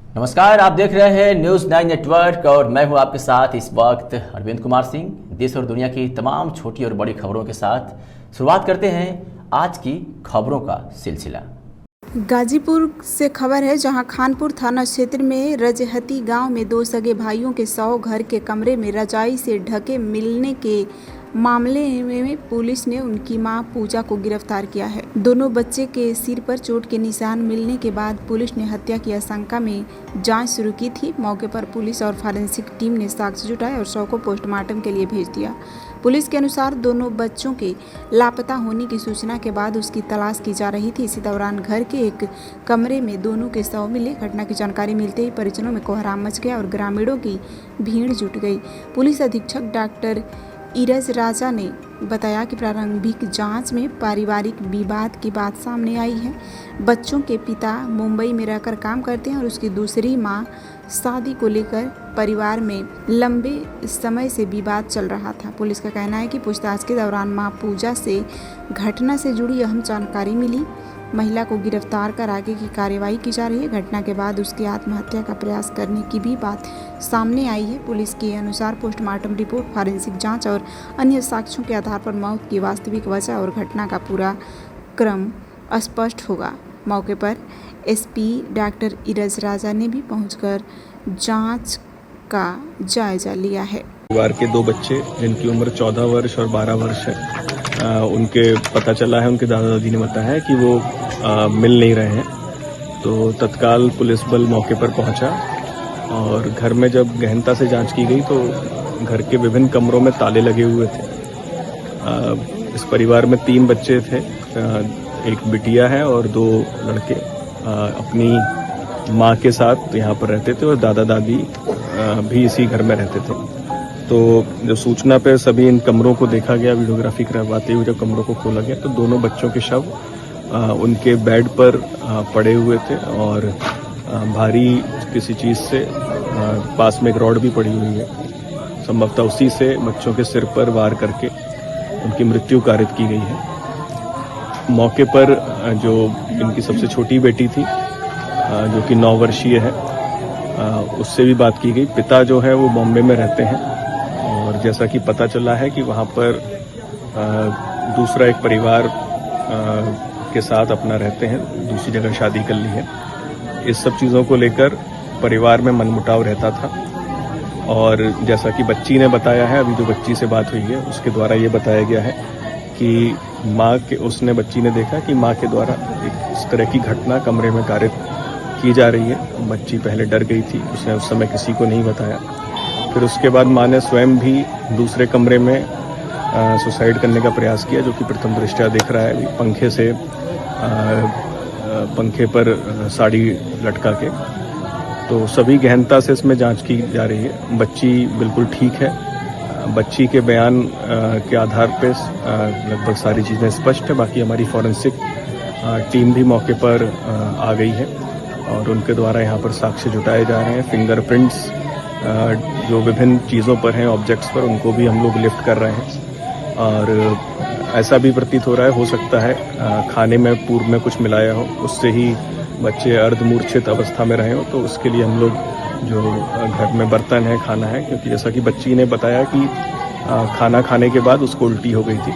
नमस्कार, आप देख रहे हैं न्यूज़ 9 नेटवर्क और मैं हूं आपके साथ इस वक्त अरविंद कुमार सिंह। देश और दुनिया की तमाम छोटी और बड़ी खबरों के साथ शुरुआत करते हैं आज की खबरों का सिलसिला। गाजीपुर से खबर है, जहां खानपुर थाना क्षेत्र में रजहती गांव में दो सगे भाइयों के शव घर के कमरे में रजाई से ढके मिलने के मामले में पुलिस ने उनकी मां पूजा को गिरफ्तार किया है। दोनों बच्चे के सिर पर चोट के निशान मिलने के बाद पुलिस ने हत्या की आशंका में जांच शुरू की थी। मौके पर पुलिस और फॉरेंसिक टीम ने साक्ष्य जुटाए और शव को पोस्टमार्टम के लिए भेज दिया। पुलिस के अनुसार दोनों बच्चों के लापता होने की सूचना के बाद उसकी तलाश की जा रही थी। इसी दौरान घर के एक कमरे में दोनों के शव मिले। घटना की जानकारी मिलते ही परिजनों में कोहराम मच गया और ग्रामीणों की भीड़ जुट गई। पुलिस अधीक्षक डॉक्टर इरज राजा ने बताया कि प्रारंभिक जांच में पारिवारिक विवाद की बात सामने आई है। बच्चों के पिता मुंबई में रहकर काम करते हैं और उसकी दूसरी मां शादी को लेकर परिवार में लंबे समय से विवाद चल रहा था। पुलिस का कहना है कि पूछताछ के दौरान मां पूजा से घटना से जुड़ी अहम जानकारी मिली। महिला को गिरफ्तार कर आगे की कार्रवाई की जा रही है। घटना के बाद उसकी आत्महत्या का प्रयास करने की भी बात सामने आई है। पुलिस के अनुसार पोस्टमार्टम रिपोर्ट, फॉरेंसिक जांच और अन्य साक्ष्यों के आधार पर मौत की वास्तविक वजह और घटना का पूरा क्रम स्पष्ट होगा। मौके पर एसपी डॉक्टर इरज राजा ने भी पहुंचकर जांच का जायजा लिया है। परिवार के दो बच्चे जिनकी उम्र 14 वर्ष और 12 वर्ष है, उनके पता चला है, उनके दादा दादी ने बताया है कि वो मिल नहीं रहे हैं। तो तत्काल पुलिस बल मौके पर पहुंचा और घर में जब गहनता से जांच की गई तो घर के विभिन्न कमरों में ताले लगे हुए थे। इस परिवार में 3 बच्चे थे, एक बिटिया है और 2 लड़के अपनी माँ के साथ यहाँ पर रहते थे और दादा दादी भी इसी घर में रहते थे। तो जब सूचना पे सभी इन कमरों को देखा गया, वीडियोग्राफी करवाते हुए जब कमरों को खोला गया तो दोनों बच्चों के शव उनके बेड पर पड़े हुए थे और भारी किसी चीज़ से पास में एक रॉड भी पड़ी हुई है। संभवतः उसी से बच्चों के सिर पर वार करके उनकी मृत्यु कारित की गई है। मौके पर जो इनकी सबसे छोटी बेटी थी जो कि 9 वर्षीय है, उससे भी बात की गई। पिता जो है वो बॉम्बे में रहते हैं और जैसा कि पता चला है कि वहाँ पर दूसरा एक परिवार के साथ अपना रहते हैं, दूसरी जगह शादी कर ली है। इस सब चीज़ों को लेकर परिवार में मनमुटाव रहता था और जैसा कि बच्ची ने बताया है, अभी जो बच्ची से बात हुई है उसके द्वारा ये बताया गया है कि बच्ची ने देखा कि माँ के द्वारा इस तरह की घटना कमरे में कारित की जा रही है। बच्ची पहले डर गई थी, उसने उस समय किसी को नहीं बताया। फिर उसके बाद माँ ने स्वयं भी दूसरे कमरे में सुसाइड करने का प्रयास किया, जो कि प्रथम दृष्टया दिख रहा है पंखे पर साड़ी लटका के। तो सभी गहनता से इसमें जांच की जा रही है। बच्ची बिल्कुल ठीक है। बच्ची के बयान के आधार पर लगभग सारी चीज़ें स्पष्ट है। बाकी हमारी फॉरेंसिक टीम भी मौके पर आ गई है और उनके द्वारा यहाँ पर साक्ष्य जुटाए जा रहे हैं। फिंगरप्रिंट्स जो विभिन्न चीज़ों पर हैं, ऑब्जेक्ट्स पर, उनको भी हम लोग लिफ्ट कर रहे हैं। और ऐसा भी प्रतीत हो रहा है, हो सकता है खाने में पूर्व में कुछ मिलाया हो, उससे ही बच्चे अर्धमूर्छित अवस्था में रहे हो। तो उसके लिए हम लोग जो घर में बर्तन है, खाना है, क्योंकि जैसा कि बच्ची ने बताया कि खाना खाने के बाद उसको उल्टी हो गई थी,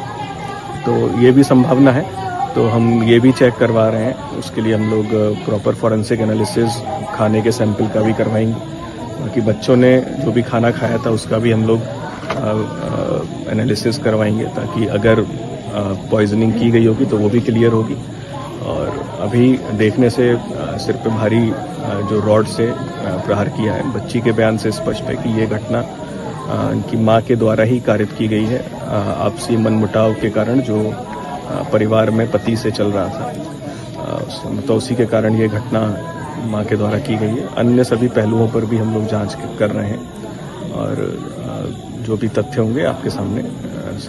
तो ये भी संभावना है। तो हम ये भी चेक करवा रहे हैं। उसके लिए हम लोग प्रॉपर फॉरेंसिक एनालिसिस खाने के सैंपल का भी करवाएंगे। बाकी बच्चों ने जो भी खाना खाया था उसका भी हम लोग एनालिसिस करवाएंगे, ताकि अगर पॉइजनिंग की गई होगी तो वो भी क्लियर होगी। और अभी देखने से सिर पे भारी जो रॉड से प्रहार किया है, बच्ची के बयान से स्पष्ट है कि ये घटना इनकी माँ के द्वारा ही कारित की गई है। आपसी मनमुटाव के कारण जो परिवार में पति से चल रहा था, तो उसी के कारण ये घटना माँ के द्वारा की गई है। अन्य सभी पहलुओं पर भी हम लोग जांच कर रहे हैं और जो भी तथ्य होंगे आपके सामने